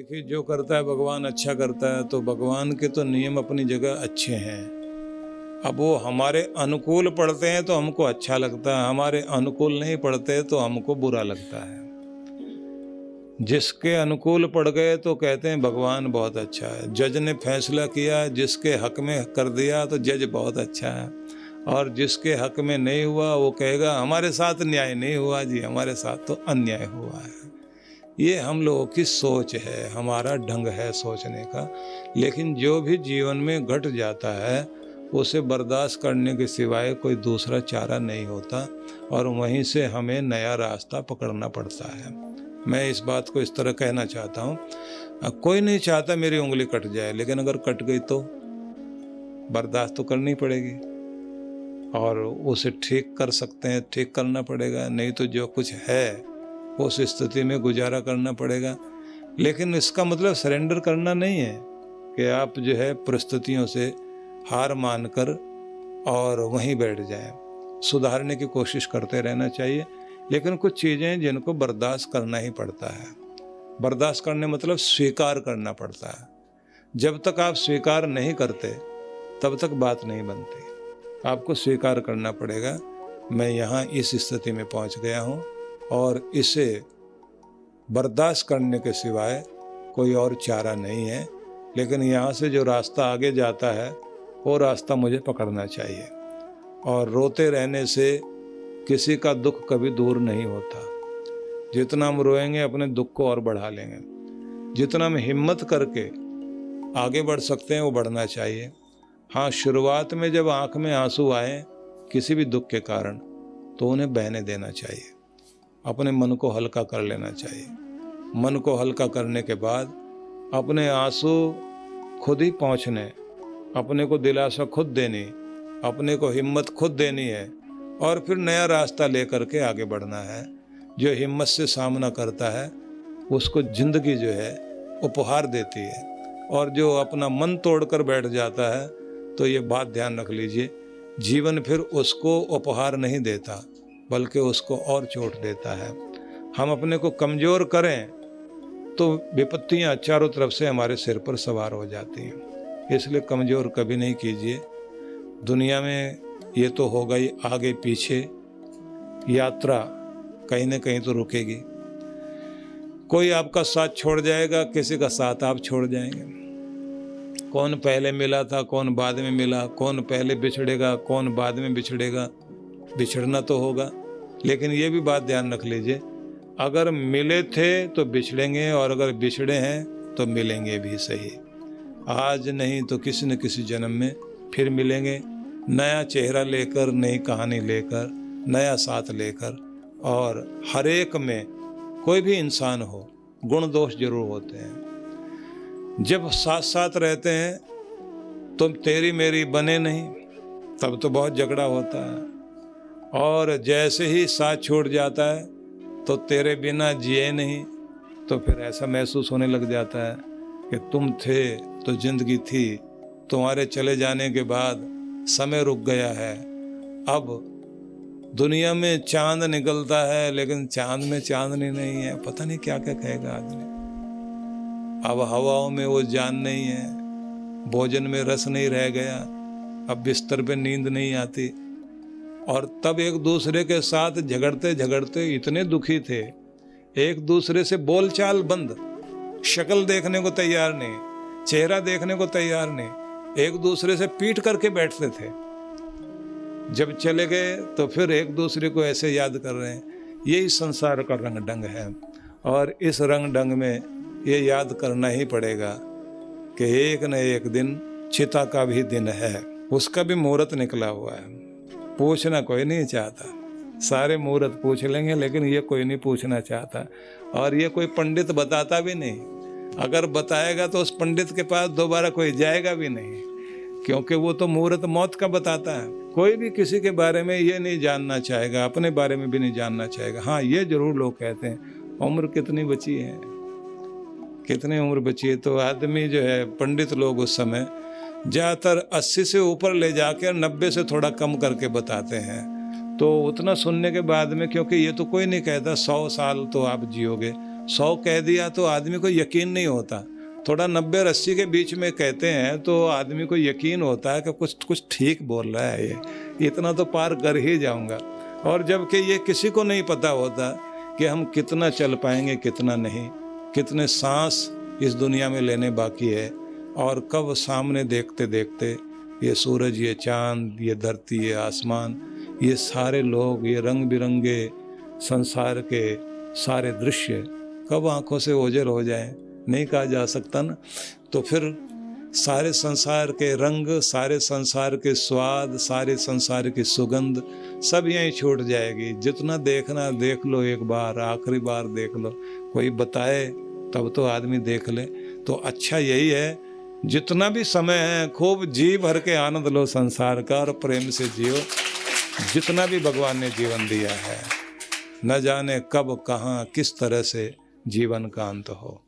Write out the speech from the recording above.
देखिए, जो करता है भगवान अच्छा करता है, तो भगवान के तो नियम अपनी जगह अच्छे हैं। अब वो हमारे अनुकूल पड़ते हैं तो हमको अच्छा लगता है, हमारे अनुकूल नहीं पड़ते तो हमको बुरा लगता है। जिसके अनुकूल पड़ गए तो कहते हैं भगवान बहुत अच्छा है। जज ने फैसला किया, जिसके हक में कर दिया तो जज बहुत अच्छा है, और जिसके हक में नहीं हुआ वो कहेगा हमारे साथ न्याय नहीं हुआ जी, हमारे साथ तो अन्याय हुआ है। ये हम लोगों की सोच है, हमारा ढंग है सोचने का। लेकिन जो भी जीवन में घट जाता है उसे बर्दाश्त करने के सिवाय कोई दूसरा चारा नहीं होता, और वहीं से हमें नया रास्ता पकड़ना पड़ता है। मैं इस बात को इस तरह कहना चाहता हूँ, कोई नहीं चाहता मेरी उंगली कट जाए, लेकिन अगर कट गई तो बर्दाश्त तो करनी पड़ेगी, और उसे ठीक कर सकते हैं, ठीक करना पड़ेगा, नहीं तो जो कुछ है उस स्थिति में गुजारा करना पड़ेगा। लेकिन इसका मतलब सरेंडर करना नहीं है कि आप जो है परिस्थितियों से हार मानकर और वहीं बैठ जाएं। सुधारने की कोशिश करते रहना चाहिए, लेकिन कुछ चीज़ें जिनको बर्दाश्त करना ही पड़ता है। बर्दाश्त करने मतलब स्वीकार करना पड़ता है। जब तक आप स्वीकार नहीं करते तब तक बात नहीं बनती। आपको स्वीकार करना पड़ेगा, मैं यहाँ इस स्थिति में पहुँच गया हूँ और इसे बर्दाश्त करने के सिवाय कोई और चारा नहीं है। लेकिन यहाँ से जो रास्ता आगे जाता है वो रास्ता मुझे पकड़ना चाहिए। और रोते रहने से किसी का दुख कभी दूर नहीं होता। जितना हम रोएंगे अपने दुख को और बढ़ा लेंगे। जितना हम हिम्मत करके आगे बढ़ सकते हैं वो बढ़ना चाहिए। हाँ, शुरुआत में जब आँख में आंसू आए किसी भी दुख के कारण तो उन्हें बहने देना चाहिए, अपने मन को हल्का कर लेना चाहिए। मन को हल्का करने के बाद अपने आंसू खुद ही पहुँचने, अपने को दिलासा खुद देनी, अपने को हिम्मत खुद देनी है, और फिर नया रास्ता लेकर के आगे बढ़ना है। जो हिम्मत से सामना करता है उसको ज़िंदगी जो है उपहार देती है, और जो अपना मन तोड़कर बैठ जाता है तो ये बात ध्यान रख लीजिए, जीवन फिर उसको उपहार नहीं देता बल्कि उसको और चोट देता है। हम अपने को कमज़ोर करें तो विपत्तियां चारों तरफ से हमारे सिर पर सवार हो जाती हैं। इसलिए कमज़ोर कभी नहीं कीजिए। दुनिया में ये तो होगा ही, आगे पीछे यात्रा कहीं न कहीं तो रुकेगी। कोई आपका साथ छोड़ जाएगा, किसी का साथ आप छोड़ जाएंगे। कौन पहले मिला था, कौन बाद में मिला, कौन पहले बिछड़ेगा, कौन बाद में बिछड़ेगा। बिछड़ना तो होगा, लेकिन ये भी बात ध्यान रख लीजिए, अगर मिले थे तो बिछड़ेंगे, और अगर बिछड़े हैं तो मिलेंगे भी सही। आज नहीं तो किसी न किसी जन्म में फिर मिलेंगे, नया चेहरा लेकर, नई कहानी लेकर, नया साथ लेकर। और हर एक में कोई भी इंसान हो, गुण दोष जरूर होते हैं। जब साथ साथ रहते हैं तो तेरी मेरी बने नहीं, तब तो बहुत झगड़ा होता है। और जैसे ही साथ छूट जाता है तो तेरे बिना जिए नहीं, तो फिर ऐसा महसूस होने लग जाता है कि तुम थे तो जिंदगी थी, तुम्हारे चले जाने के बाद समय रुक गया है। अब दुनिया में चांद निकलता है लेकिन चांद में चांदनी नहीं है। पता नहीं क्या क्या कहेगा आदमी। अब हवाओं में वो जान नहीं है, भोजन में रस नहीं रह गया, अब बिस्तर पे नींद नहीं आती। और तब एक दूसरे के साथ झगड़ते झगड़ते इतने दुखी थे, एक दूसरे से बोलचाल बंद, शक्ल देखने को तैयार नहीं, चेहरा देखने को तैयार नहीं, एक दूसरे से पीट करके बैठते थे। जब चले गए तो फिर एक दूसरे को ऐसे याद कर रहे हैं। यही संसार का रंग ढंग है, और इस रंग ढंग में ये याद करना ही पड़ेगा कि एक न एक दिन चिता का भी दिन है, उसका भी मुहूर्त निकला हुआ है। पूछना कोई नहीं चाहता, सारे मुहूर्त पूछ लेंगे, लेकिन ये कोई नहीं पूछना चाहता, और ये कोई पंडित बताता भी नहीं। अगर बताएगा तो उस पंडित के पास दोबारा कोई जाएगा भी नहीं, क्योंकि वो तो मुहूर्त मौत का बताता है। कोई भी किसी के बारे में ये नहीं जानना चाहेगा, अपने बारे में भी नहीं जानना चाहेगा। हाँ, ये जरूर लोग कहते हैं उम्र कितनी बची है, कितनी उम्र बची है। तो आदमी जो है, पंडित लोग उस समय ज़्यादातर 80 से ऊपर ले जाकर 90 से थोड़ा कम करके बताते हैं। तो उतना सुनने के बाद में, क्योंकि ये तो कोई नहीं कहता 100 साल तो आप जियोगे, 100 कह दिया तो आदमी को यकीन नहीं होता, थोड़ा 90-80 के बीच में कहते हैं तो आदमी को यकीन होता है कि कुछ कुछ ठीक बोल रहा है, ये इतना तो पार कर ही जाऊंगा। और जबकि ये किसी को नहीं पता होता कि हम कितना चल पाएंगे कितना नहीं, कितने सांस इस दुनिया में लेने बाकी है, और कब सामने देखते देखते ये सूरज, ये चांद, ये धरती, ये आसमान, ये सारे लोग, ये रंग बिरंगे संसार के सारे दृश्य कब आंखों से ओझल हो जाए, नहीं कहा जा सकता ना। तो फिर सारे संसार के रंग, सारे संसार के स्वाद, सारे संसार की सुगंध सब यहीं छूट जाएगी। जितना देखना देख लो, एक बार आखिरी बार देख लो, कोई बताए तब तो आदमी देख ले। तो अच्छा यही है, जितना भी समय है खूब जी भर के आनंद लो संसार का, और प्रेम से जियो जितना भी भगवान ने जीवन दिया है। न जाने कब कहाँ किस तरह से जीवन का अंत हो।